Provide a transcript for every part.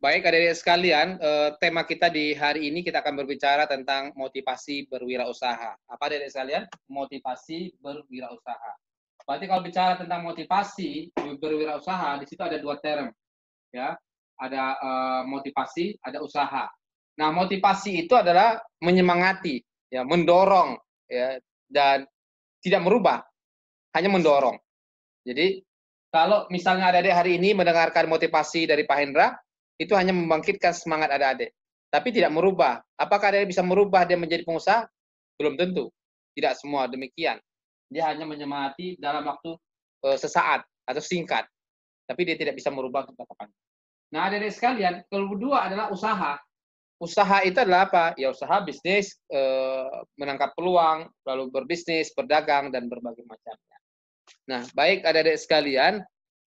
Baik, adik-adik sekalian, tema kita di hari ini kita akan berbicara tentang motivasi berwirausaha. Apa adik-adik sekalian? Motivasi berwirausaha. Berarti kalau bicara tentang motivasi berwirausaha, di situ ada dua term, ya. Ada motivasi, ada usaha. Nah, motivasi itu adalah menyemangati, ya, mendorong, ya, dan tidak merubah, hanya mendorong. Jadi, kalau misalnya adik-adik hari ini mendengarkan motivasi dari Pak Hendra, itu hanya membangkitkan semangat adik-adik, tapi tidak merubah. Apakah adik-adik bisa merubah dia menjadi pengusaha? Belum tentu. Tidak semua demikian. Dia hanya menyemangati dalam waktu sesaat atau singkat, tapi dia tidak bisa merubah untuk jangka panjang. Nah, adik-adik sekalian, kedua adalah usaha. Usaha itu adalah apa? Ya usaha bisnis, menangkap peluang, lalu berbisnis, berdagang, dan berbagai macamnya. Nah, baik adik-adik sekalian.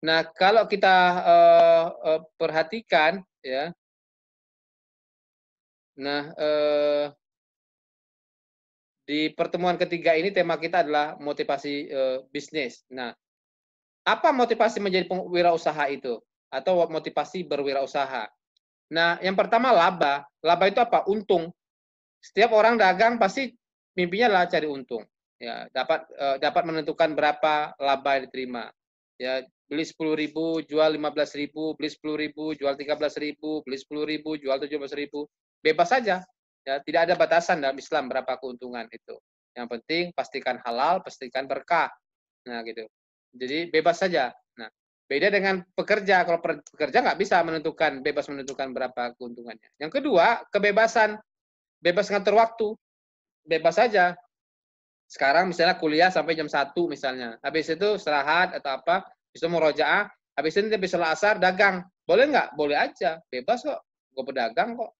Nah, kalau kita perhatikan, ya. Nah, di pertemuan ketiga ini tema kita adalah motivasi bisnis. Nah, apa motivasi menjadi wirausaha itu? Atau motivasi berwirausaha? Nah, yang pertama laba. Laba itu apa? Untung. Setiap orang dagang pasti mimpinya adalah cari untung. Ya, dapat menentukan berapa laba yang diterima. Ya, beli 10.000, jual 15.000, beli 10.000, jual 13.000, beli 10.000, jual 17.000. Bebas saja. Ya, tidak ada batasan dalam Islam berapa keuntungan itu. Yang penting pastikan halal, pastikan berkah. Nah, gitu. Jadi bebas saja. Nah, beda dengan pekerja. Kalau pekerja nggak bisa bebas menentukan berapa keuntungannya. Yang kedua, kebebasan. Bebas ngatur waktu. Bebas saja. Sekarang misalnya kuliah sampai jam 1 misalnya. Habis itu istirahat atau apa, bisa murojaah, habis itu habis sholat asar dagang. Boleh nggak? Boleh aja. Bebas kok. Gue pedagang kok.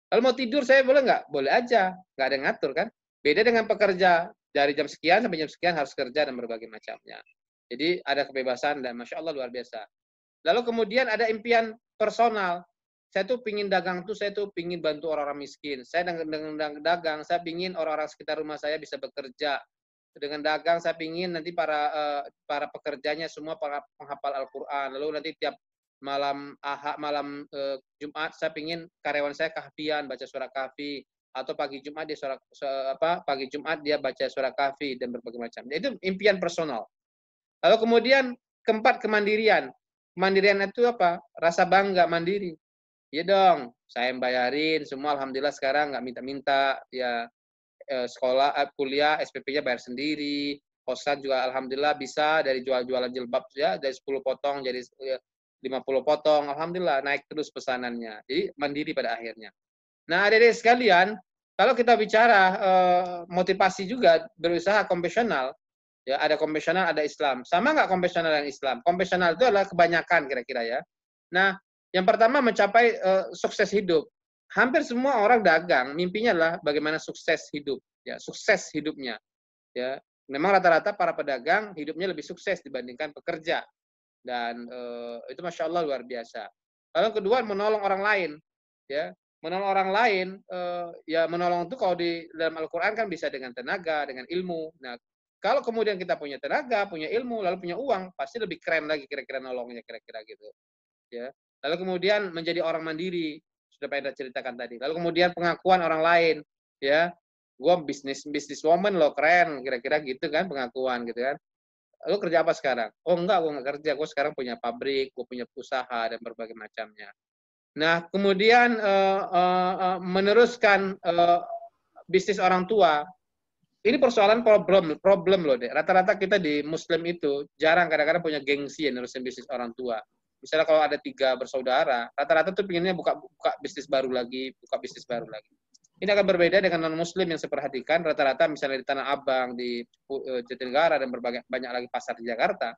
Kalau mau tidur saya boleh nggak? Boleh aja. Nggak ada yang ngatur kan. Beda dengan pekerja. Dari jam sekian sampai jam sekian harus kerja dan berbagai macamnya. Jadi ada kebebasan dan Masya Allah luar biasa. Lalu kemudian ada impian personal. Saya tuh pingin dagang tuh, saya tuh pingin bantu orang-orang miskin. Saya dengan dagang, saya pingin orang-orang sekitar rumah saya bisa bekerja. Dengan dagang, saya pingin nanti para pekerjanya semua para penghafal Al-Quran. Lalu nanti tiap malam Jumat, saya pingin karyawan saya kahfian, baca surah kahfi. Atau pagi Jumat dia baca surah kahfi dan berbagai macam. Itu impian personal. Lalu kemudian keempat, kemandirian. Kemandirian itu apa? Rasa bangga mandiri. Iya dong, saya yang bayarin semua. Alhamdulillah sekarang nggak minta-minta. Ya, sekolah, kuliah, SPP-nya bayar sendiri. Kosan juga alhamdulillah bisa dari jualan jilbab ya, dari 10 potong jadi 50 potong. Alhamdulillah naik terus pesanannya. Jadi mandiri pada akhirnya. Nah, adik-adik sekalian, kalau kita bicara motivasi juga berusaha konvensional, ya ada konvensional, ada Islam. Sama nggak konvensional dan Islam? Konvensional itu adalah kebanyakan kira-kira ya. Nah, yang pertama mencapai sukses hidup. Hampir semua orang dagang, mimpinya adalah bagaimana sukses hidup, ya sukses hidupnya. Ya, memang rata-rata para pedagang hidupnya lebih sukses dibandingkan pekerja dan itu Masya Allah luar biasa. Lalu kedua menolong orang lain, ya menolong orang lain, ya menolong itu kalau di dalam Al-Quran kan bisa dengan tenaga, dengan ilmu. Nah, kalau kemudian kita punya tenaga, punya ilmu, lalu punya uang, pasti lebih keren lagi kira-kira nolongnya kira-kira gitu. Ya. Lalu kemudian menjadi orang mandiri, sudah Pak Hendra ceritakan tadi. Lalu kemudian pengakuan orang lain, ya, gue bisnis woman loh, keren, kira-kira gitu kan pengakuan gitu kan. Lu kerja apa sekarang? Oh enggak, gue nggak kerja, gue sekarang punya pabrik, gue punya usaha dan berbagai macamnya. Nah, kemudian meneruskan bisnis orang tua. Ini persoalan problem loh, deh. Rata-rata kita di Muslim itu jarang kadang-kadang punya gengsi ya nerusin bisnis orang tua. Misalnya kalau ada 3 bersaudara, rata-rata tuh pinginnya buka bisnis baru lagi, buka bisnis baru lagi. Ini akan berbeda dengan non-Muslim yang saya perhatikan, rata-rata misalnya di Tanah Abang, di Jatinegara, dan banyak lagi pasar di Jakarta,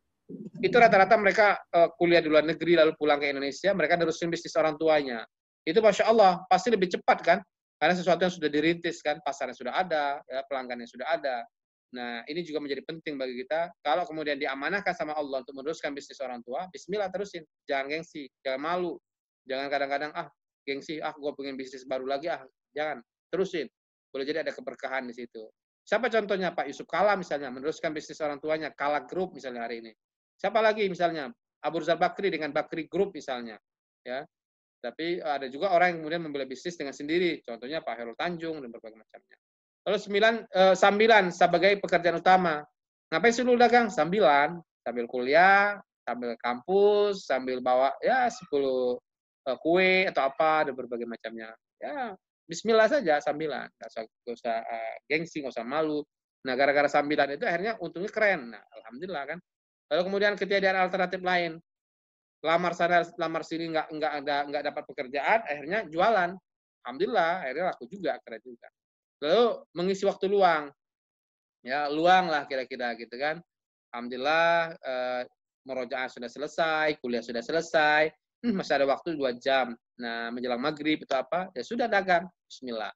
itu rata-rata mereka kuliah di luar negeri, lalu pulang ke Indonesia, mereka nerusin bisnis orang tuanya. Itu Masya Allah, pasti lebih cepat kan? Karena sesuatu yang sudah dirintis kan, pasarnya sudah ada, ya, pelanggannya sudah ada. Nah, ini juga menjadi penting bagi kita. Kalau kemudian diamanahkan sama Allah untuk meneruskan bisnis orang tua, bismillah terusin. Jangan gengsi, jangan malu. Jangan kadang-kadang, gengsi, gue pengen bisnis baru lagi, jangan. Terusin. Boleh jadi ada keberkahan di situ. Siapa contohnya? Pak Yusuf Kala misalnya, meneruskan bisnis orang tuanya, Kala Group misalnya hari ini. Siapa lagi misalnya? Abu Rizal Bakri dengan Bakri Group misalnya. Ya. Tapi ada juga orang yang kemudian memulai bisnis dengan sendiri, contohnya Pak Hairul Tanjung dan berbagai macamnya. Lalu sambilan sebagai pekerjaan utama. Ngapain sih lu dagang? Sambilan, sambil kuliah, sambil kampus, sambil bawa ya 10 kue atau apa dan berbagai macamnya. Ya, bismillah saja sambilan, nggak usah gengsi, nggak usah malu. Nah, gara-gara sambilan itu akhirnya untungnya keren. Nah, alhamdulillah kan. Lalu kemudian ketika ada alternatif lain, lamar sana lamar sini nggak dapat pekerjaan, akhirnya jualan. Alhamdulillah akhirnya laku juga, keren juga. Lalu mengisi waktu luang, ya luang lah kira-kira gitu kan. Alhamdulillah murojaah sudah selesai, kuliah sudah selesai, masih ada waktu 2 jam. Nah menjelang maghrib itu apa, ya sudah dagang, Bismillah.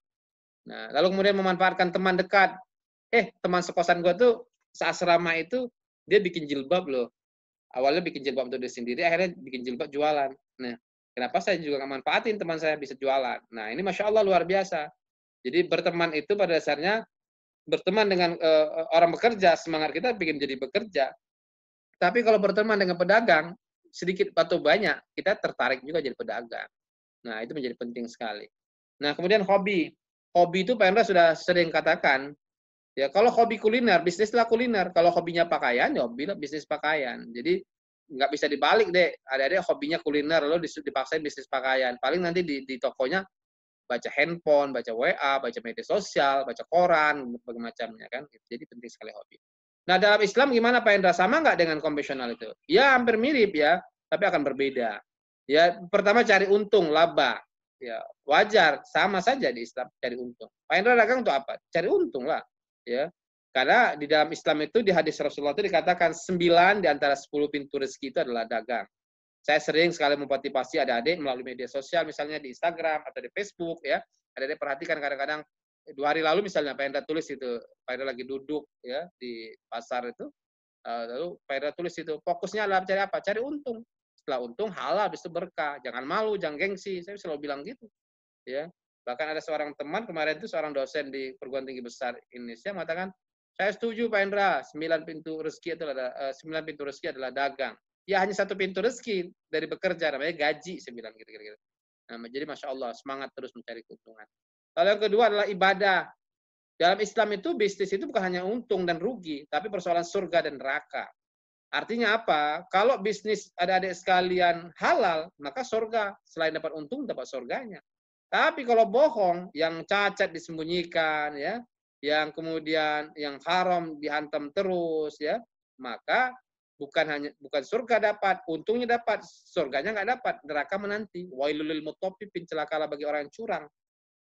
Nah lalu kemudian memanfaatkan teman dekat, teman sekosan gue tuh seasrama itu dia bikin jilbab loh. Awalnya bikin jilbab untuk diri sendiri, akhirnya bikin jilbab jualan. Nah, kenapa saya juga nggak manfaatin teman saya bisa jualan? Nah, ini Masya Allah luar biasa. Jadi berteman itu pada dasarnya, berteman dengan orang bekerja, semangat kita bikin jadi bekerja. Tapi kalau berteman dengan pedagang, sedikit atau banyak, kita tertarik juga jadi pedagang. Nah, itu menjadi penting sekali. Nah, kemudian hobi. Hobi itu Pak Hendra sudah sering katakan, ya, kalau hobi kuliner, bisnislah kuliner. Kalau hobinya pakaian, ya bisnis pakaian. Jadi nggak bisa dibalik deh. Ada hobinya kuliner, lalu dipaksain bisnis pakaian. Paling nanti di tokonya baca handphone, baca WA, baca media sosial, baca koran, berbagai macamnya kan. Jadi penting sekali hobi. Nah dalam Islam gimana Pak Hendra? Sama nggak dengan konvensional itu? Ya hampir mirip ya, tapi akan berbeda. Ya pertama cari untung, laba. Ya wajar, sama saja di Islam cari untung. Pak Hendra dagang untuk apa? Cari untung lah. Ya, karena di dalam Islam itu di hadis Rasulullah itu dikatakan 9 di antara 10 pintu rezeki itu adalah dagang. Saya sering sekali memotivasi adik-adik melalui media sosial, misalnya di Instagram atau di Facebook ya. Adik-adik perhatikan kadang-kadang 2 hari lalu misalnya Pak Hendra tulis itu, Pak Hendra lagi duduk ya di pasar itu, lalu Pak Hendra tulis itu, fokusnya adalah cari apa? Cari untung. Setelah untung halal, habis itu berkah. Jangan malu, jangan gengsi. Saya selalu bilang gitu. Ya, bahkan ada seorang teman kemarin itu seorang dosen di perguruan tinggi besar Indonesia mengatakan, saya setuju Pak Hendra, 9 pintu rezeki itu adalah 9 pintu rezeki adalah dagang. Ya hanya 1 pintu rezeki dari bekerja namanya gaji, saya bilang gitu. Nah, jadi Masya Allah semangat terus mencari keuntungan. Lalu yang kedua adalah ibadah. Dalam Islam itu bisnis itu bukan hanya untung dan rugi, tapi persoalan surga dan neraka. Artinya apa? Kalau bisnis adik-adik sekalian halal, maka surga. Selain dapat untung, dapat surganya. Tapi kalau bohong, yang cacat disembunyikan, ya, yang kemudian yang haram dihantam terus, ya, maka bukan surga dapat, untungnya dapat, surganya nggak dapat, neraka menanti. Wailul lil mutaffifin, celakalah bagi orang yang curang.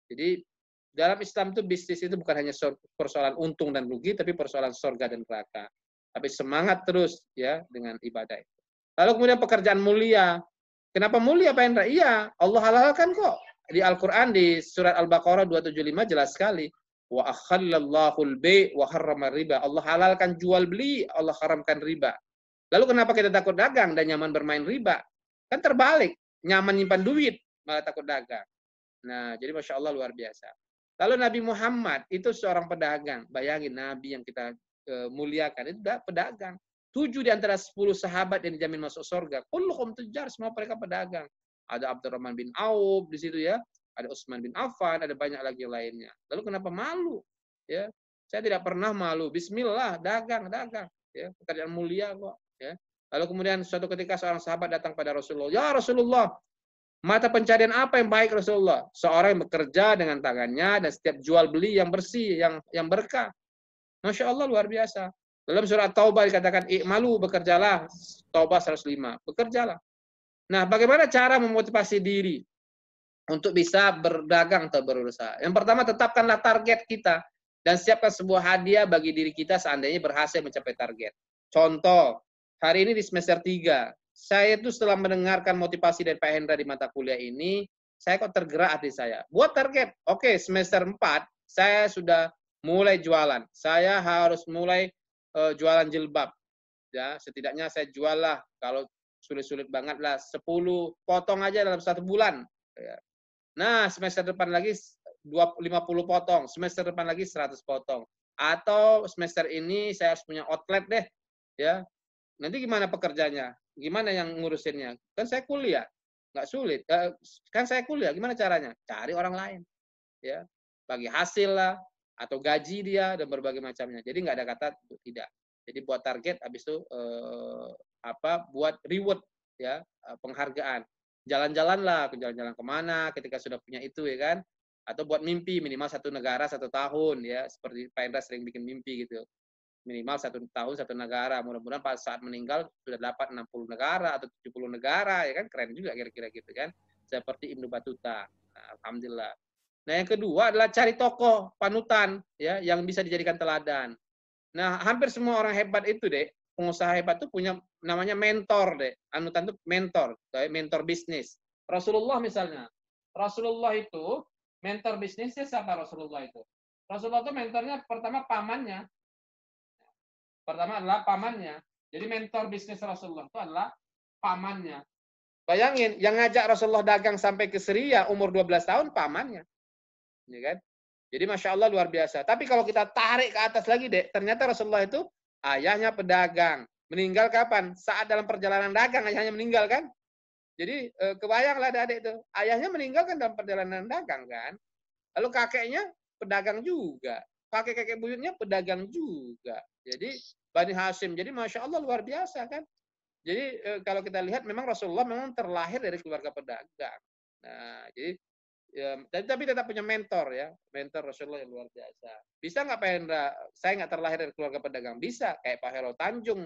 Jadi dalam Islam itu bisnis itu bukan hanya persoalan untung dan rugi, tapi persoalan surga dan neraka. Tapi semangat terus ya dengan ibadah itu. Lalu kemudian pekerjaan mulia. Kenapa mulia Pak Hendra? Iya, Allah halalkan kok. Di Al-Quran di surat Al-Baqarah 275 jelas sekali. Wa akhallallahu al-bay' wa harrama riba. Allah halalkan jual beli, Allah haramkan riba. Lalu kenapa kita takut dagang dan nyaman bermain riba? Kan terbalik, nyaman nyimpan duit, malah takut dagang. Nah, jadi Masya Allah luar biasa. Lalu Nabi Muhammad itu seorang pedagang. Bayangin Nabi yang kita muliakan, itu pedagang. 7 di antara 10 sahabat yang dijamin masuk surga. Kulluhum tujar, semua mereka pedagang. Ada Abdurrahman bin Auf di situ ya, ada Utsman bin Affan, ada banyak lagi yang lainnya. Lalu kenapa malu? Ya, saya tidak pernah malu. Bismillah, dagang. Ya, pekerjaan mulia kok. Ya. Lalu kemudian suatu ketika seorang sahabat datang pada Rasulullah. Ya Rasulullah, mata pencarian apa yang baik Rasulullah? Seorang yang bekerja dengan tangannya dan setiap jual beli yang bersih, yang berkah. Masya Allah luar biasa. Dalam surat Taubah dikatakan, i'malu, bekerjalah. Taubah 105, bekerjalah. Nah, bagaimana cara memotivasi diri untuk bisa berdagang atau berusaha? Yang pertama, tetapkanlah target kita dan siapkan sebuah hadiah bagi diri kita seandainya berhasil mencapai target. Contoh, hari ini di semester 3, saya itu setelah mendengarkan motivasi dari Pak Hendra di mata kuliah ini, saya kok tergerak hati saya. Buat target, oke, semester 4, saya sudah mulai jualan. Saya harus mulai jualan jilbab. Ya, setidaknya saya jual lah, kalau sulit-sulit banget lah, 10 potong aja dalam 1 bulan. Ya. Nah, semester depan lagi 50 potong, semester depan lagi 100 potong. Atau semester ini saya harus punya outlet deh. Ya. Nanti gimana pekerjanya? Gimana yang ngurusinnya? Kan saya kuliah. nggak sulit. Kan saya kuliah, gimana caranya? Cari orang lain, ya, bagi hasil lah, atau gaji dia dan berbagai macamnya. Jadi nggak ada kata tidak. Jadi buat target, habis itu buat reward, ya, penghargaan. Jalan-jalan lah, jalan-jalan kemana ketika sudah punya itu, ya kan? Atau buat mimpi minimal 1 negara 1 tahun, ya, seperti Pak Endra sering bikin mimpi gitu. Minimal 1 tahun 1 negara. Mudah-mudahan pas saat meninggal sudah dapat 60 negara atau 70 negara, ya kan? Keren juga kira-kira gitu kan. Seperti Ibnu Batuta. Nah, alhamdulillah. Nah, yang kedua adalah cari tokoh panutan, ya, yang bisa dijadikan teladan. Nah, hampir semua orang hebat itu, Dek, pengusaha hebat itu punya namanya mentor, Dek. Anutan itu mentor, kayak mentor bisnis. Rasulullah misalnya. Rasulullah itu mentor bisnisnya siapa Rasulullah itu? Rasulullah itu mentornya pertama pamannya. Pertama adalah pamannya. Jadi mentor bisnis Rasulullah itu adalah pamannya. Bayangin, yang ngajak Rasulullah dagang sampai ke Syria umur 12 tahun pamannya. Ya kan? Jadi Masya Allah luar biasa. Tapi kalau kita tarik ke atas lagi, Dek, ternyata Rasulullah itu ayahnya pedagang. Meninggal kapan? Saat dalam perjalanan dagang ayahnya meninggal kan? Jadi kebayanglah adik-adik itu. Ayahnya meninggal kan dalam perjalanan dagang kan? Lalu kakeknya pedagang juga. Kakek-kakek buyutnya pedagang juga. Jadi Bani Hashim. Jadi Masya Allah luar biasa kan? Jadi kalau kita lihat memang Rasulullah memang terlahir dari keluarga pedagang. Nah, jadi ya, tapi tetap punya mentor, ya, mentor Rasulullah yang luar biasa. Bisa nggak Pak Hendra? Saya nggak terlahir dari keluarga pedagang. Bisa, kayak Pak Hero Tanjung,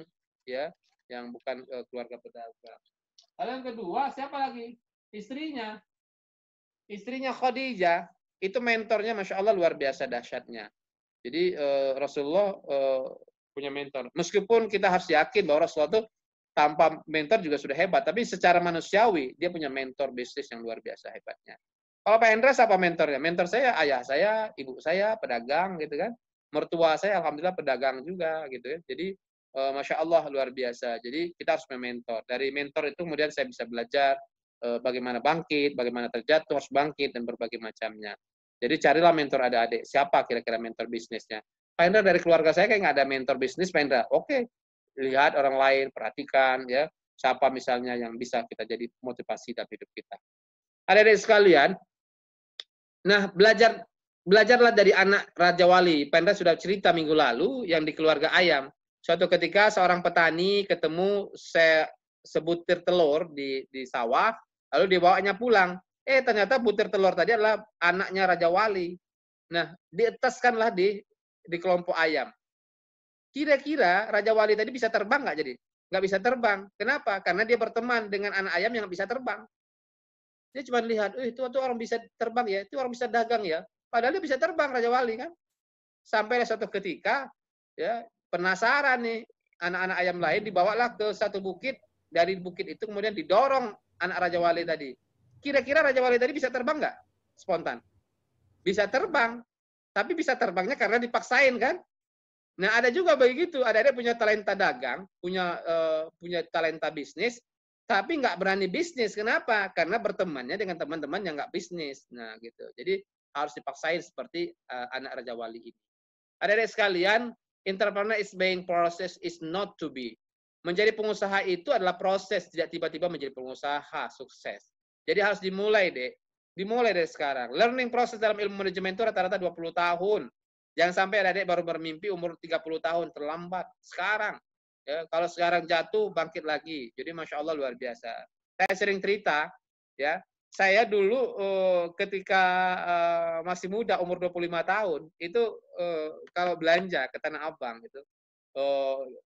ya, yang bukan keluarga pedagang. Lalu yang kedua, siapa lagi? Istrinya. Istrinya Khadijah, itu mentornya Masya Allah luar biasa dahsyatnya. Jadi Rasulullah punya mentor. Meskipun kita harus yakin bahwa Rasulullah itu tanpa mentor juga sudah hebat, tapi secara manusiawi dia punya mentor bisnis yang luar biasa hebatnya. Kalau Pak Hendra apa mentornya? Mentor saya ayah saya, ibu saya pedagang gitu kan. Mertua saya alhamdulillah pedagang juga gitu ya. Jadi Masya Allah luar biasa. Jadi kita harus mentor. Dari mentor itu kemudian saya bisa belajar bagaimana bangkit, bagaimana terjatuh harus bangkit dan berbagai macamnya. Jadi carilah mentor adik-adik. Siapa kira-kira mentor bisnisnya? Pak Hendra dari keluarga saya kayak nggak ada mentor bisnis, Pak Hendra. Oke, lihat orang lain, perhatikan ya. Siapa misalnya yang bisa kita jadi motivasi dalam hidup kita. Adik-adik sekalian, nah, belajarlah dari anak Raja Wali. Pendra sudah cerita minggu lalu yang di keluarga ayam. Suatu ketika seorang petani ketemu sebutir telur di sawah, lalu dibawanya pulang. Ternyata butir telur tadi adalah anaknya Raja Wali. Nah, dietaskanlah di kelompok ayam. Kira-kira Raja Wali tadi bisa terbang nggak jadi? Nggak bisa terbang. Kenapa? Karena dia berteman dengan anak ayam yang bisa terbang. Dia cuma lihat, itu orang bisa terbang ya, itu orang bisa dagang ya. Padahal dia bisa terbang Raja Wali kan. Sampai suatu ketika, ya penasaran nih, anak-anak ayam lain dibawalah ke satu bukit. Dari bukit itu kemudian didorong anak Raja Wali tadi. Kira-kira Raja Wali tadi bisa terbang nggak? Spontan. Bisa terbang. Tapi bisa terbangnya karena dipaksain kan. Nah ada juga begitu, ada punya talenta dagang, punya talenta bisnis, tapi nggak berani bisnis. Kenapa? Karena bertemannya dengan teman-teman yang nggak bisnis. Nah, gitu. Jadi harus dipaksain seperti anak Raja Wali ini. Adik-adik sekalian, entrepreneur is being process is not to be. Menjadi pengusaha itu adalah proses, tidak tiba-tiba menjadi pengusaha sukses. Jadi harus dimulai, Dek. Dimulai dari sekarang. Learning process dalam ilmu manajemen itu rata-rata 20 tahun. Jangan sampai adik-adik baru bermimpi umur 30 tahun, terlambat. Sekarang. Ya, kalau sekarang jatuh, bangkit lagi. Jadi Masya Allah luar biasa. Saya sering cerita, ya, saya dulu ketika masih muda, umur 25 tahun, itu kalau belanja ke Tanah Abang, gitu,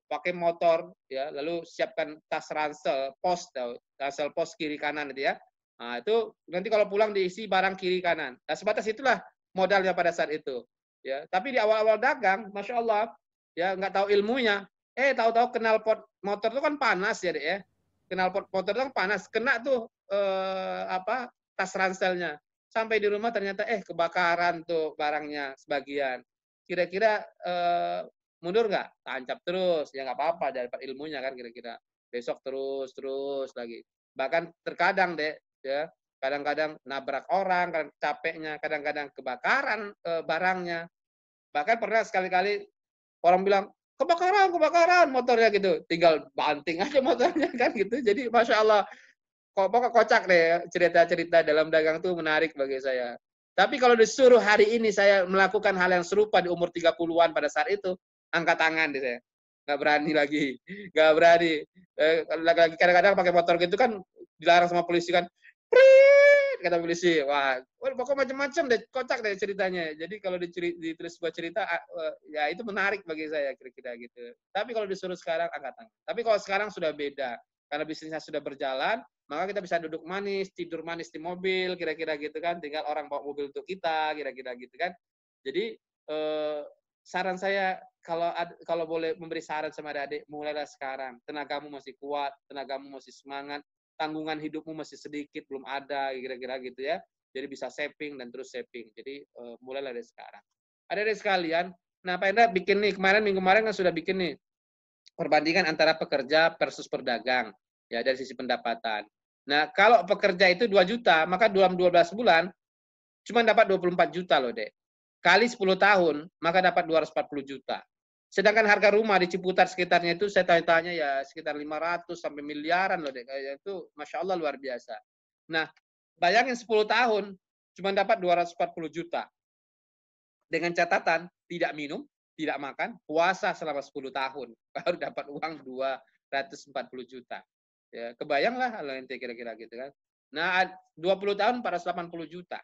pakai motor, ya, lalu siapkan tas ransel, ransel pos kiri kanan itu ya. Nah, itu nanti kalau pulang diisi barang kiri kanan. Nah, sebatas itulah modalnya pada saat itu. Ya, tapi di awal-awal dagang, Masya Allah, ya nggak tahu ilmunya. Tahu-tahu knalpot motor itu kan panas ya, Dek ya. Knalpot motor itu kan panas, kena tuh tas ranselnya. Sampai di rumah ternyata kebakaran tuh barangnya sebagian. Kira-kira mundur nggak? Tancap terus, ya nggak apa-apa, dapat ilmunya kan kira-kira. Besok terus lagi. Bahkan terkadang, Dek, ya, kadang-kadang nabrak orang, kadang capeknya, kadang-kadang kebakaran barangnya. Bahkan pernah sekali-kali orang bilang, kebakaran motornya gitu. Tinggal banting aja motornya kan gitu. Jadi Masya Allah, pokok kocak deh cerita-cerita dalam dagang tuh menarik bagi saya. Tapi kalau disuruh hari ini saya melakukan hal yang serupa di umur 30-an pada saat itu, angkat tangan deh saya. Nggak berani lagi. Nggak berani. Lagi kadang-kadang pakai motor gitu kan dilarang sama polisi kan. Prit, kata polisi. Wah, pokoknya macam-macam deh, kocak deh ceritanya. Jadi kalau ditulis sebuah cerita, ya itu menarik bagi saya kira-kira gitu. Tapi kalau disuruh sekarang angkat tangan. Tapi kalau sekarang sudah beda. Karena bisnisnya sudah berjalan, maka kita bisa duduk manis, tidur manis di mobil, kira-kira gitu kan. Tinggal orang bawa mobil untuk kita, kira-kira gitu kan. Jadi saran saya kalau boleh memberi saran sama adik-adik, mulailah sekarang. Tenagamu masih kuat, tenagamu masih semangat, tanggungan hidupmu masih sedikit, belum ada, kira-kira gitu ya. Jadi bisa saving dan terus saving. Jadi mulailah dari sekarang. Adik-adik sekalian, nah Pak Endra bikin nih, minggu kemarin kan sudah bikin nih perbandingan antara pekerja versus pedagang ya dari sisi pendapatan. Nah, kalau pekerja itu 2 juta, maka dalam 12 bulan cuma dapat 24 juta loh, Dek. Kali 10 tahun, maka dapat 240 juta. Sedangkan harga rumah di Ciputat sekitarnya itu saya tanya-tanya ya sekitar 500 sampai miliaran loh, Dek. Itu Masya Allah luar biasa. Nah, bayangin 10 tahun cuma dapat 240 juta. Dengan catatan tidak minum, tidak makan, puasa selama 10 tahun, baru dapat uang 240 juta. Ya, kebayanglah kalau ente kira-kira gitu kan. Nah, 20 tahun 480 juta.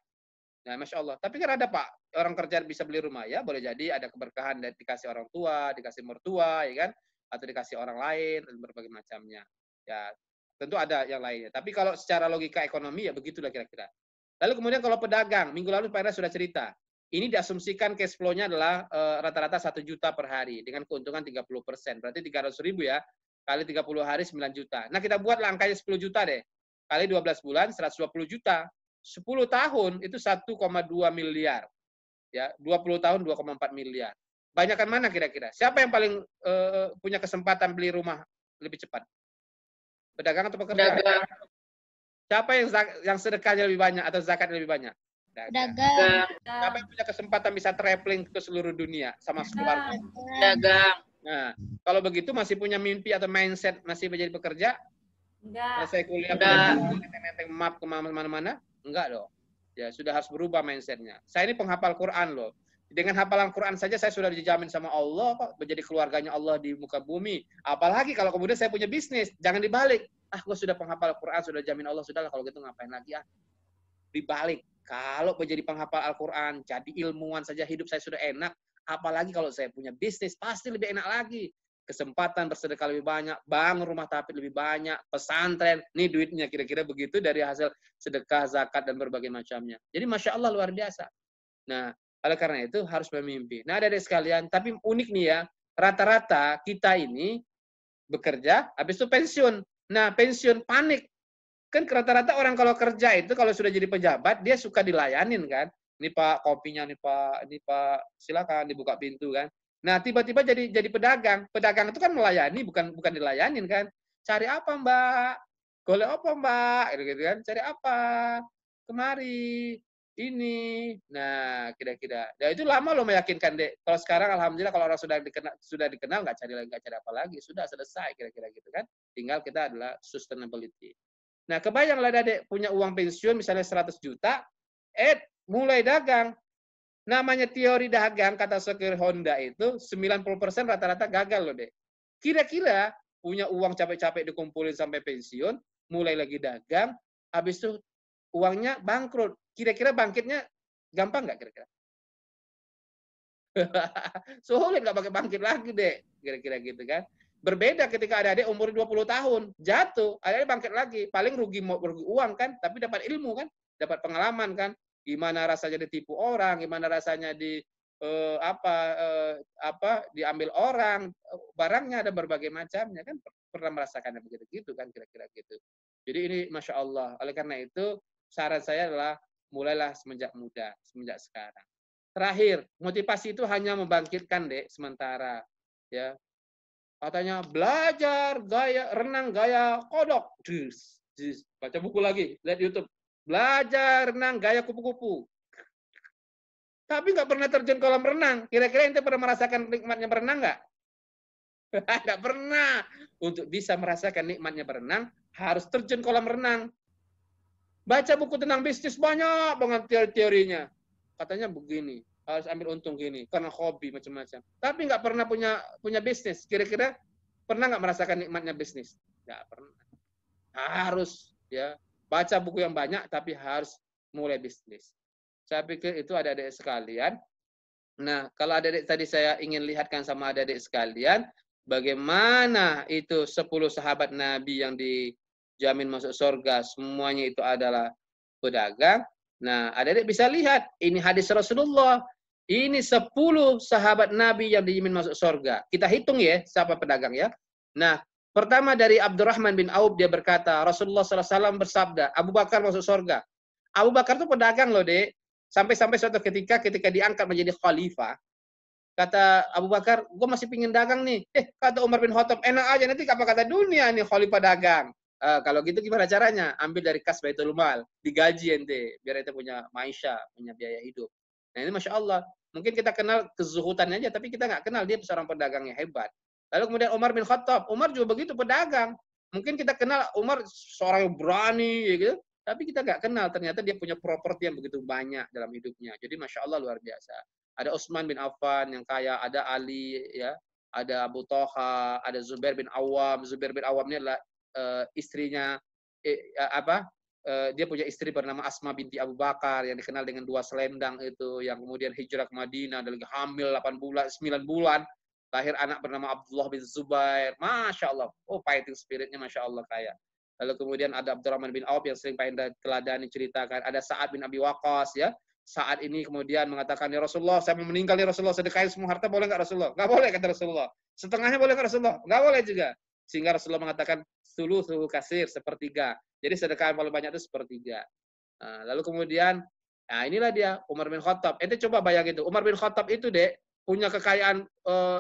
Nah, Masya Allah. Tapi kan ada Pak, orang kerja bisa beli rumah ya, boleh jadi ada keberkahan dari dikasih orang tua, dikasih mertua, ya kan, atau dikasih orang lain dan berbagai macamnya. Ya, tentu ada yang lainnya. Tapi kalau secara logika ekonomi ya begitulah kira-kira. Lalu kemudian kalau pedagang, minggu lalu Pak Ira sudah cerita. Ini diasumsikan cash flow-nya adalah rata-rata 1 juta per hari dengan keuntungan 30%. Berarti 300.000 ya. Kali 30 hari 9 juta. Nah, kita buat angkanya 10 juta deh. Kali 12 bulan 120 juta. 10 tahun itu 1,2 miliar. Ya, 20 tahun 2,4 miliar. Banyakan mana kira-kira? Siapa yang paling punya kesempatan beli rumah lebih cepat? Pedagang atau pekerja? Pedagang. Siapa yang sedekahnya lebih banyak atau zakatnya lebih banyak? Pedagang. Siapa yang punya kesempatan bisa traveling ke seluruh dunia sama keluarga? Pedagang. Nah, kalau begitu masih punya mimpi atau mindset masih menjadi pekerja? Enggak. Selesai kuliah, nenteng map kemana-mana? Enggak dong. Ya, sudah harus berubah mindsetnya. Saya ini penghafal Quran loh. Dengan hafalan Quran saja saya sudah dijamin sama Allah kok menjadi keluarganya Allah di muka bumi. Apalagi kalau kemudian saya punya bisnis, jangan dibalik. Gue sudah penghafal Quran, sudah jamin Allah, sudahlah kalau gitu ngapain lagi ah. Dibalik. Kalau menjadi penghafal Al-Quran, jadi ilmuwan saja hidup saya sudah enak. Apalagi kalau saya punya bisnis, pasti lebih enak lagi. Kesempatan bersedekah lebih banyak, bangun rumah tahfidz lebih banyak, pesantren, nih duitnya kira-kira begitu dari hasil sedekah, zakat, dan berbagai macamnya. Jadi Masya Allah luar biasa. Nah, oleh karena itu harus bermimpi. Nah, adik-adik sekalian, tapi unik nih ya, rata-rata kita ini bekerja, habis itu pensiun. Nah, pensiun panik. Kan rata-rata orang kalau kerja itu kalau sudah jadi pejabat dia suka dilayanin kan. Ini Pak kopinya nih Pak silakan dibuka pintu kan. Nah, tiba-tiba jadi pedagang. Pedagang itu kan melayani bukan dilayanin kan. Cari apa, Mbak? Golek apa, Mbak? Gitu kan. Cari apa? Kemari. Ini. Nah, kira-kira. Ya itu lama loh meyakinkan, Dek. Kalau sekarang alhamdulillah kalau orang sudah dikenal nggak cari apa lagi, sudah selesai kira-kira gitu kan. Tinggal kita adalah sustainability. Nah, kebayanglah Dadek punya uang pensiun misalnya 100 juta, mulai dagang. Namanya teori dagang, kata Sokir Honda itu, 90% rata-rata gagal loh, Dek. Kira-kira punya uang capek-capek dikumpulin sampai pensiun, mulai lagi dagang, habis itu uangnya bangkrut. Kira-kira bangkitnya gampang nggak kira-kira? Sulit nggak pakai bangkit lagi, Dek. Kira-kira gitu kan. Berbeda ketika adik-adik umur 20 tahun, jatuh, adik-adik bangkit lagi. Paling rugi uang kan, tapi dapat ilmu kan, dapat pengalaman kan. Gimana rasanya ditipu orang, gimana rasanya diambil orang, barangnya ada berbagai macamnya kan, pernah merasakannya begitu gitu kan kira-kira gitu. Jadi ini Masya Allah. Oleh karena itu saran saya adalah mulailah semenjak muda, semenjak sekarang. Terakhir, motivasi itu hanya membangkitkan, Dek, sementara. Ya, katanya belajar renang gaya kodok. Baca buku lagi, lihat YouTube. Belajar renang gaya kupu-kupu. Tapi nggak pernah terjun kolam renang. Kira-kira ente pernah merasakan nikmatnya berenang nggak? Nggak pernah. Untuk bisa merasakan nikmatnya berenang, harus terjun kolam renang. Baca buku tentang bisnis banyak banget teori-teorinya. Katanya begini, harus ambil untung gini, karena hobi macam-macam. Tapi nggak pernah punya bisnis. Kira-kira pernah nggak merasakan nikmatnya bisnis? Nggak pernah. Harus ya baca buku yang banyak, tapi harus mulai bisnis. Saya pikir itu adik-adik sekalian. Nah, kalau adik-adik tadi saya ingin lihatkan sama adik-adik sekalian, bagaimana itu 10 sahabat Nabi yang dijamin masuk surga, semuanya itu adalah pedagang. Nah, adik-adik bisa lihat, ini hadis Rasulullah. Ini 10 sahabat Nabi yang dijamin masuk surga. Kita hitung ya, siapa pedagang ya. Nah, pertama dari Abdurrahman bin Auf, dia berkata, Rasulullah SAW bersabda, Abu Bakar masuk surga. Abu Bakar itu pedagang loh, Dek. Sampai-sampai suatu ketika diangkat menjadi khalifah, kata Abu Bakar, gue masih pingin dagang nih. Kata Umar bin Khattab, enak aja nanti apa kata dunia nih khalifah dagang. Kalau gitu gimana caranya? Ambil dari kas Baitul Mal, digaji ente, biar ente punya maisha, punya biaya hidup. Nah ini Masya Allah. Mungkin kita kenal kezuhutannya aja, tapi kita nggak kenal dia seorang pedagang yang hebat. Lalu kemudian Umar bin Khattab, Umar juga begitu pedagang. Mungkin kita kenal Umar seorang yang berani, ya gitu. Tapi kita nggak kenal, ternyata dia punya properti yang begitu banyak dalam hidupnya. Jadi Masya Allah luar biasa. Ada Utsman bin Affan yang kaya, ada Ali, ya, ada Abu Thalha, ada Zubair bin Awam. Zubair bin Awam ini adalah istrinya, dia punya istri bernama Asma binti Abu Bakar yang dikenal dengan 2 selendang itu, yang kemudian hijrah ke Madinah, dan lagi hamil 8 bulan, 9 bulan, lahir anak bernama Abdullah bin Zubair. Masya Allah, fighting spiritnya Masya Allah kaya. Lalu kemudian ada Abdurrahman bin Auf yang sering Pak teladani ceritakan. Ada Sa'ad bin Abi Waqqas, ya. Saat ini kemudian mengatakan, ya Rasulullah, saya mau meninggal ya Rasulullah, sedekahin semua harta, boleh nggak Rasulullah? Nggak boleh, kata Rasulullah. Setengahnya boleh nggak Rasulullah? Nggak boleh juga. Sehingga Rasulullah mengatakan, sulusu kasir, sepertiga. Jadi sedekah yang paling banyak itu sepertiga. Lalu kemudian, nah inilah dia, Umar bin Khattab. Ente coba bayangin itu, Umar bin Khattab itu, Dek, punya kekayaan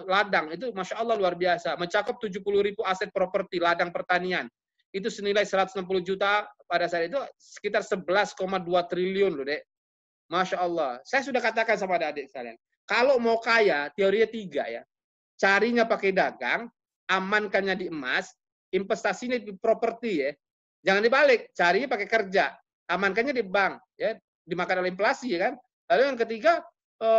ladang, itu Masya Allah luar biasa. Mencakup 70.000 aset properti, ladang pertanian. Itu senilai 160 juta pada saat itu sekitar 11,2 triliun loh, Dek. Masya Allah. Saya sudah katakan sama adik-adik sekalian. Kalau mau kaya, teorinya 3 ya. Carinya pakai dagang, amankannya di emas, investasinya di properti ya. Jangan dibalik, carinya pakai kerja, amankannya di bank ya, dimakan oleh inflasi ya kan. Lalu yang ketiga,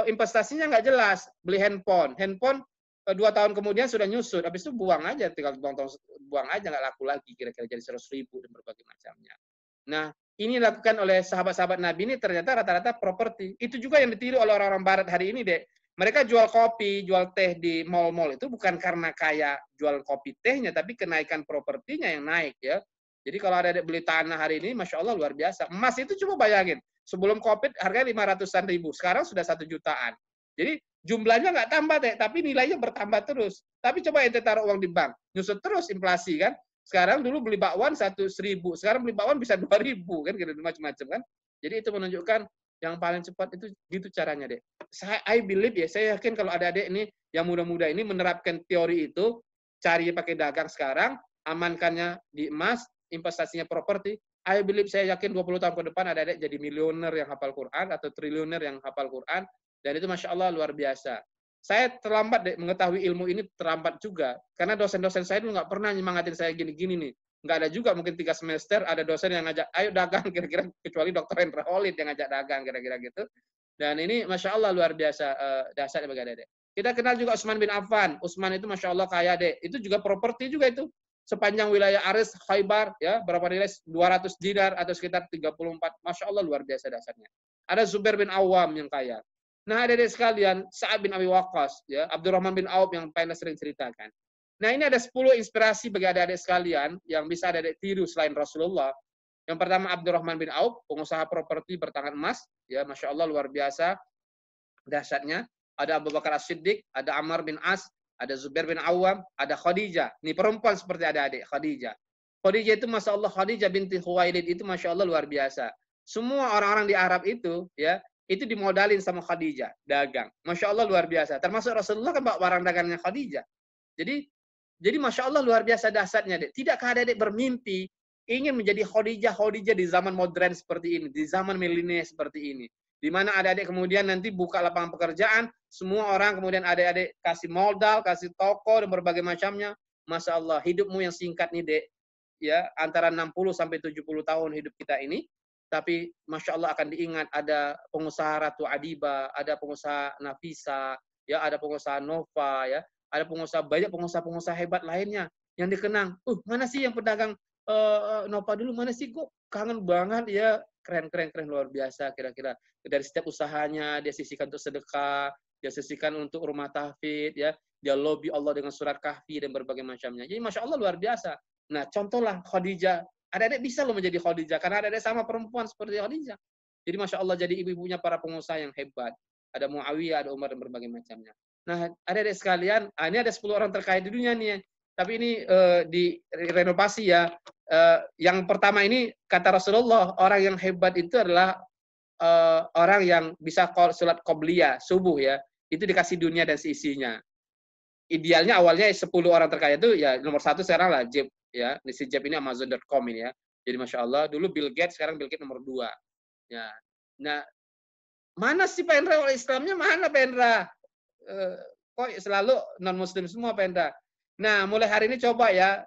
investasinya nggak jelas, beli handphone 2 tahun kemudian sudah nyusut, habis itu buang aja, tinggal buang aja, nggak laku lagi, kira-kira jadi 100.000 dan berbagai macamnya. Nah, ini dilakukan oleh sahabat-sahabat Nabi ini ternyata rata-rata properti. Itu juga yang ditiru oleh orang-orang Barat hari ini, Dek. Mereka jual kopi, jual teh di mall-mall itu bukan karena kaya jual kopi tehnya, tapi kenaikan propertinya yang naik ya. Jadi kalau ada beli tanah hari ini, Masya Allah luar biasa. Emas itu coba bayangin, sebelum COVID harganya 500-an ribu, sekarang sudah 1 jutaan. Jadi jumlahnya nggak tambah, Dek, tapi nilainya bertambah terus. Tapi coba ente taruh uang di bank, nyusut terus inflasi kan. Sekarang dulu beli bakwan 1.000, sekarang beli bakwan bisa 2.000 kan, gitu macam-macam kan. Jadi itu menunjukkan yang paling cepat itu gitu caranya, Dek. I believe ya, saya yakin kalau ada adik ini yang muda-muda ini menerapkan teori itu, cari pakai dagang sekarang, amankannya di emas, investasinya properti, I believe, saya yakin 20 tahun ke depan ada adik jadi miliuner yang hafal Quran atau triliuner yang hafal Quran, dan itu Masya Allah luar biasa. Saya terlambat mengetahui ilmu ini, terlambat juga. Karena dosen-dosen saya dulu nggak pernah nyemangatin saya gini-gini nih. Nggak ada juga, mungkin 3 semester ada dosen yang ngajak, ayo dagang, kira-kira, kecuali Dr. Hendra Holid yang ngajak dagang, kira-kira gitu. Dan ini Masya Allah luar biasa, dahsyat bagi adik-adik. Kita kenal juga Utsman bin Affan. Utsman itu Masya Allah kaya, Dek. Itu juga properti juga itu. Sepanjang wilayah Aris, Khaybar, ya, berapa nilai? 200 dinar atau sekitar 34. Masya Allah luar biasa dasarnya. Ada Zubair bin Awam yang kaya. Nah, adik-adik sekalian, Sa'ad bin Abi Waqqas, ya, Abdurrahman bin Auf yang paling sering ceritakan. Nah, ini ada 10 inspirasi bagi adik-adik sekalian yang bisa adik-adik tiru selain Rasulullah. Yang pertama Abdurrahman bin Auf, pengusaha properti bertangan emas, ya, Masya Allah luar biasa dahsyatnya. Ada Abu Bakar As-Siddiq, ada Ammar bin As, ada Zubair bin Awam, ada Khadijah. Ini perempuan seperti adik-adik, Khadijah. Khadijah itu Masya Allah, Khadijah binti Khuwailid itu Masya Allah luar biasa. Semua orang-orang di Arab itu, ya, itu dimodalin sama Khadijah, dagang. Masya Allah luar biasa. Termasuk Rasulullah kan barang dagangnya Khadijah. Jadi Masya Allah luar biasa dahsyatnya, Dek. Tidakkah adik-adik bermimpi ingin menjadi Khadijah di zaman modern seperti ini, di zaman milenial seperti ini, di mana adik-adik kemudian nanti buka lapangan pekerjaan, semua orang kemudian adik-adik kasih modal, kasih toko dan berbagai macamnya. Masya Allah, hidupmu yang singkat nih, Dek, ya, antara 60 sampai 70 tahun hidup kita ini, tapi Masya Allah akan diingat ada pengusaha Ratu Adiba, ada pengusaha Nafisa, ya ada pengusaha Nova, ya ada banyak pengusaha-pengusaha hebat lainnya yang dikenang. Mana sih yang pedagang Nova dulu, mana sih, kok kangen banget ya, keren luar biasa. Kira-kira dari setiap usahanya dia sisihkan untuk sedekah, dia sisihkan untuk rumah tahfidz, ya dia lobby Allah dengan surat kahfi dan berbagai macamnya. Jadi Masya Allah luar biasa. Nah, contohlah Khadijah. Adik-adik bisa loh menjadi Khadijah, karena adik-adik sama perempuan seperti Khadijah. Jadi Masya Allah jadi ibu-ibunya para pengusaha yang hebat. Ada Muawiyah, ada Umar, dan berbagai macamnya. Nah, adik-adik sekalian, ini ada 10 orang terkaya di dunia nih. Tapi ini direnovasi ya. Yang pertama ini, kata Rasulullah, orang yang hebat itu adalah orang yang bisa sholat qobliyah, subuh ya. Itu dikasih dunia dan seisinya. Idealnya awalnya 10 orang terkaya itu ya nomor 1 sekarang lah Jeff ya. Si Jeff ini Amazon.com ini ya. Jadi Masya Allah, dulu Bill Gates, sekarang Bill Gates nomor 2. Ya. Nah, mana sih Pak Hendra? Orang Islamnya mana Pak Hendra? Kok selalu non-muslim semua Pak Hendra? Nah, mulai hari ini coba ya.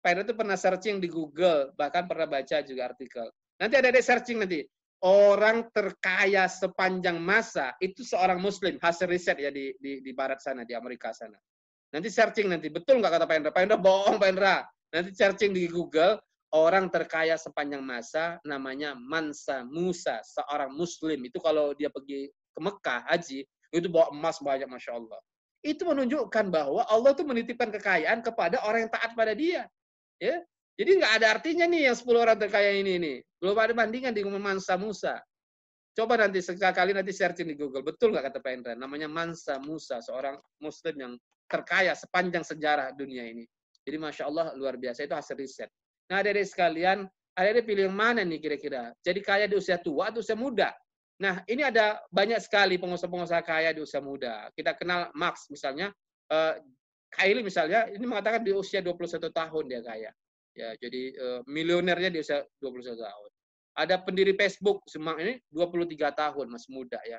Pak Hendra itu pernah searching di Google, bahkan pernah baca juga artikel. Nanti ada searching nanti. Orang terkaya sepanjang masa itu seorang muslim, hasil riset ya di barat sana, di Amerika sana. Nanti searching nanti, betul nggak kata Pak Hendra? Pak Hendra bohong Pak Hendra. Nanti searching di Google, orang terkaya sepanjang masa namanya Mansa Musa, seorang muslim. Itu kalau dia pergi ke Mekah, haji, itu bawa emas banyak, Masya Allah. Itu menunjukkan bahwa Allah itu menitipkan kekayaan kepada orang yang taat pada dia. Ya, jadi nggak ada artinya nih yang 10 orang terkaya ini nih. Belum ada bandingan di Mansa Musa. Coba nanti sekali nanti searching di Google. Betul nggak kata Pak Hendra? Namanya Mansa Musa, seorang muslim yang terkaya sepanjang sejarah dunia ini. Jadi Masya Allah luar biasa, itu hasil riset. Nah, adik-adik sekalian, adik-adik pilih yang mana nih kira-kira? Jadi kaya di usia tua atau usia muda? Nah, ini ada banyak sekali pengusaha-pengusaha kaya di usia muda. Kita kenal Marx misalnya, Kylie misalnya, ini mengatakan di usia 21 tahun dia kaya. Ya, jadi milionernya di usia 21 tahun. Ada pendiri Facebook semang ini 23 tahun, masih muda ya.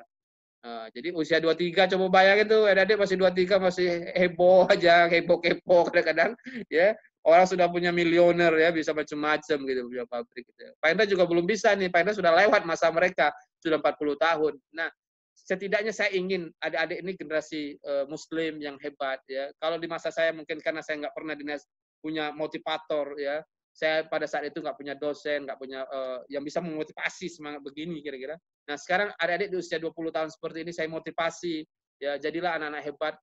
Jadi usia 23, coba bayangin tuh, adik-adik masih 23 masih heboh aja, heboh-kepo kadang-kadang ya. Orang sudah punya milioner ya, bisa macam-macam gitu, punya pabrik gitu. Pak Hendra juga belum bisa nih, Pak Hendra sudah lewat masa mereka, sudah 40 tahun. Nah, setidaknya saya ingin adik-adik ini generasi muslim yang hebat ya. Kalau di masa saya mungkin karena saya nggak pernah punya motivator ya. Saya pada saat itu nggak punya dosen, nggak punya yang bisa memotivasi semangat begini kira-kira. Nah, sekarang adik-adik di usia 20 tahun seperti ini saya motivasi ya, jadilah anak-anak hebat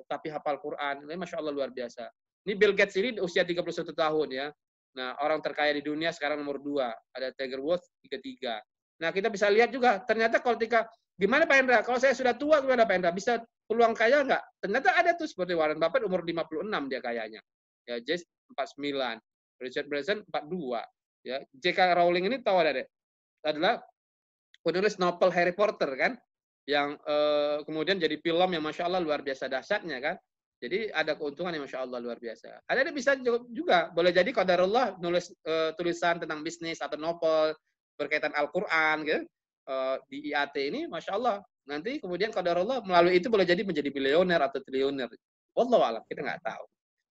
tapi hafal Quran. Ini Masya Allah luar biasa. Ini Bill Gates ini di usia 31 tahun ya. Nah, orang terkaya di dunia sekarang nomor 2. Ada Tiger Woods 33. Nah, kita bisa lihat juga ternyata kalau gimana Pak Hendra? Kalau saya sudah tua gimana Pak Hendra? Bisa peluang kaya nggak? Ternyata ada tuh seperti Warren Buffett umur 56 dia kayanya. Ya, Jess 49. Richard Branson 42. Ya, J.K. Rowling ini tahu adalah penulis novel Harry Potter kan, yang kemudian jadi film yang Masya Allah luar biasa dahsyatnya kan. Jadi ada keuntungan yang Masya Allah luar biasa. Ada bisa juga, boleh jadi qadarullah nulis tulisan tentang bisnis atau novel berkaitan Al-Quran gitu, di IAT ini Masya Allah. Nanti kemudian qadarullah melalui itu boleh jadi menjadi bilioner atau triliuner. Wallahu alam, kita nggak tahu.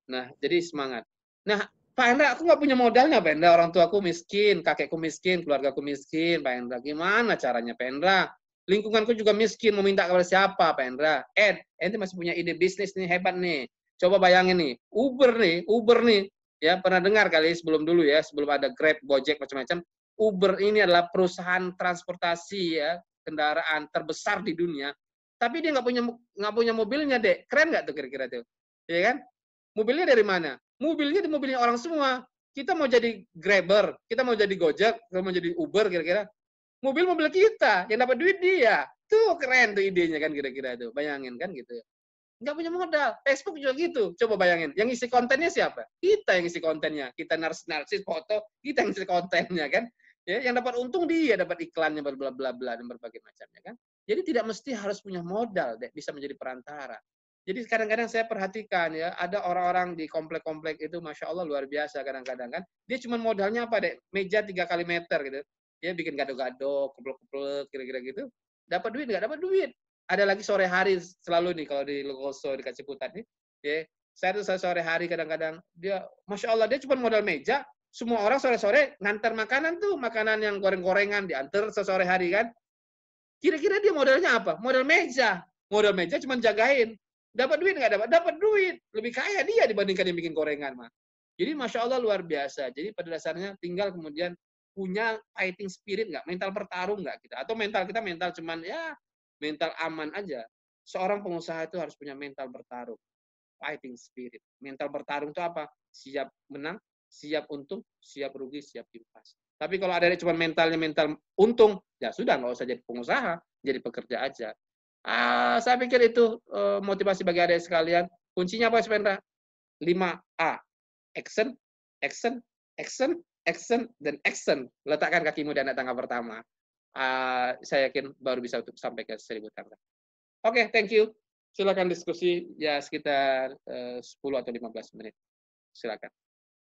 Nah, jadi semangat. Nah, Pak Hendra, aku nggak punya modalnya, Pak Hendra. Orang tuaku miskin, kakekku miskin, keluargaku miskin, Pak Hendra. Gimana caranya, Pak Hendra? Lingkunganku juga miskin, mau minta kepada siapa, Pak Hendra? Ente masih punya ide bisnis nih, hebat nih. Coba bayangin nih, Uber nih. Ya, pernah dengar kali sebelum dulu ya, sebelum ada Grab, Gojek, macam-macam. Uber ini adalah perusahaan transportasi ya, kendaraan terbesar di dunia. Tapi dia nggak punya mobilnya, Dek. Keren nggak tuh kira-kira tuh? Ya kan? Mobilnya dari mana? Mobilnya di mobilnya orang semua. Kita mau jadi Grabber, kita mau jadi Gojek, kita mau jadi Uber kira-kira. Mobil kita, yang dapat duit dia. Tuh keren tuh idenya kan kira-kira itu. Bayangin kan gitu ya. Nggak punya modal. Facebook juga gitu. Coba bayangin. Yang isi kontennya siapa? Kita yang isi kontennya. Kita narsis foto, kita yang isi kontennya kan. Ya, yang dapat untung dia, dapat iklannya, bla bla bla dan berbagai macamnya kan. Jadi tidak mesti harus punya modal, deh, bisa menjadi perantara. Jadi kadang-kadang saya perhatikan ya, ada orang-orang di komplek-komplek itu Masya Allah luar biasa kadang-kadang kan. Dia cuma modalnya apa deh? Meja 3 kali meter gitu. Dia bikin gado-gado, kuplek-kuplek, kira-kira gitu. Dapat duit nggak? Dapat duit. Ada lagi sore hari selalu nih kalau di Logoso di Ciputat nih. Ya, saya tuh sore hari kadang-kadang dia Masya Allah dia cuma modal meja, semua orang sore-sore ngantar makanan tuh, makanan yang goreng-gorengan diantar sesore hari kan. Kira-kira dia modalnya apa? Modal meja. Modal meja cuma jagain. Dapat duit nggak dapat? Dapat duit. Lebih kaya dia dibandingkan yang bikin gorengan, mah. Jadi Masya Allah luar biasa. Jadi pada dasarnya tinggal kemudian punya fighting spirit nggak? Mental bertarung nggak kita? Atau mental kita mental cuman ya mental aman aja. Seorang pengusaha itu harus punya mental bertarung. Fighting spirit. Mental bertarung itu apa? Siap menang, siap untung, siap rugi, siap impas. Tapi kalau ada cuma mentalnya mental untung, ya sudah nggak usah jadi pengusaha, jadi pekerja aja. Saya pikir itu motivasi bagi adik sekalian. Kuncinya apa, Spendra? 5A. Action, action, action, action, dan action. Letakkan kakimu di anak tangga pertama. Saya yakin baru bisa untuk sampai ke 1000 tangga. Oke, thank you. Silakan diskusi ya sekitar 10 atau 15 menit. Silakan.